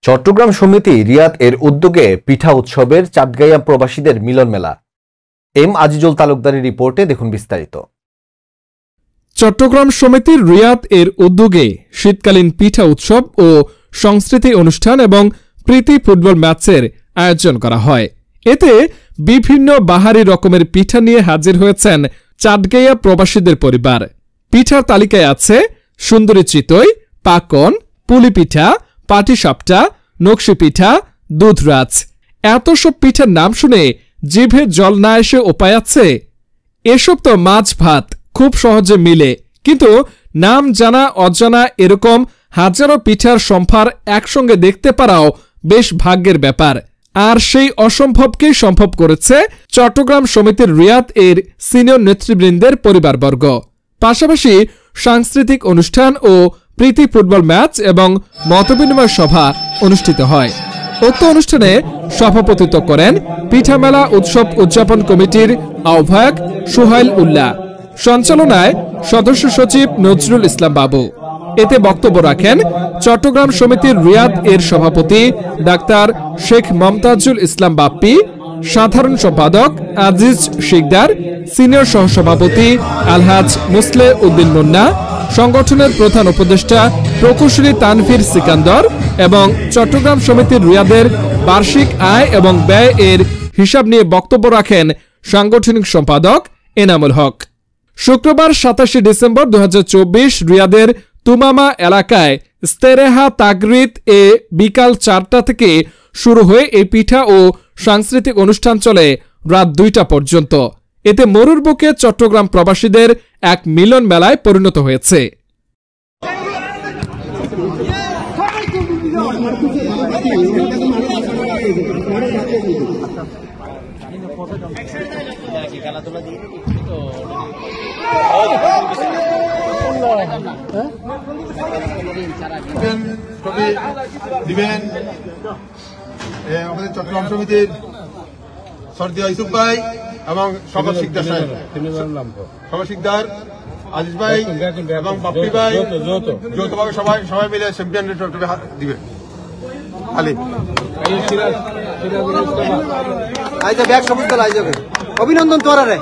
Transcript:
চট্টগ্রাম সমিতি রিয়াদ এর উদ্যোগে পিঠা উৎসবের চাঁদগাঁইয়া প্রবাসীদের মিলন মেলা। এম আজিজুল তালুকদারের রিপোর্টে দেখুন বিস্তারিত। চট্টগ্রাম সমিতির রিয়াদ এর উদ্যোগে শীতকালীন পিঠা উৎসব ও সংস্কৃতি অনুষ্ঠান এবং প্রীতি ফুটবল ম্যাচের আয়োজন করা হয়। এতে বিভিন্ন বাহারি রকমের পিঠা নিয়ে হাজির হয়েছেন চাঁদগাঁইয়া প্রবাসীদের পরিবার। পিঠার তালিকায় আছে সুন্দরী চিতই, পাকন, পুলি পিঠা, পাটিসাপটা, নকশি পিঠা, দুধরাজ। এত সব পিঠার নাম শুনে জিভে জল না এসে উপায় আছে? এসব তো মাছ ভাত, খুব সহজে মিলে, কিন্তু নাম জানা অজানা এরকম হাজারো পিঠার সম্ভার একসঙ্গে দেখতে পারাও বেশ ভাগ্যের ব্যাপার। আর সেই অসম্ভবকেই সম্ভব করেছে চট্টগ্রাম সমিতির রিয়াদ এর সিনিয়র নেতৃবৃন্দের পরিবারবর্গ। পাশাপাশি সাংস্কৃতিক অনুষ্ঠান ও প্রীতি ফুটবল ম্যাচ এবং মতবিনিময় সভা অনুষ্ঠিত হয়। উক্ত অনুষ্ঠানে সভাপতিত্ব করেন পিঠা মেলা উৎসব উদযাপন কমিটির আহ্বায়ক সুহাইল উল্লাহ। সঞ্চালনায় সদস্য সচিব নজরুল ইসলাম বাবু। এতে বক্তব্য রাখেন চট্টগ্রাম সমিতির রিয়াদ এর সভাপতি ডাক্তার শেখ মমতাজুল ইসলাম বাপ্পি, সাধারণ সম্পাদক আজিজ শিকদার, সিনিয়র সহসভাপতি আলহাজ মুসলে উদ্দিন মুন্না, সংগঠনের প্রধান উপদেষ্টা প্রকৌশলী তানভীর সিকান্দর এবং চট্টগ্রাম সমিতির রিয়াদের বার্ষিক আয় এবং ব্যয় এর হিসাব নিয়ে বক্তব্য রাখেন সাংগঠনিক সম্পাদক এনামুল হক। শুক্রবার 27 ডিসেম্বর 2024 রিয়াদের তুমামা এলাকায় ইস্তেরেহা তাগরিত এ বিকাল 4টা থেকে শুরু হয়ে এই পিঠা ও সাংস্কৃতিক অনুষ্ঠান চলে রাত 2টা পর্যন্ত। এতে মরুর বুকে চট্টগ্রাম প্রবাসীদের এক মিলন মেলায় পরিণত হয়েছে। আমাদের চট্টগ্রাম সমিতির সর্দিয়া ইউসুফ ভাই এবং সকল শিকদার সাহেব, সকল শিকদার আজিজ ভাই এবং বাপ্পি ভাই যৌথভাবে সবাই মিলে চ্যাম্পিয়নের ট্রফি দিবে। অভিনন্দন তোরা রে।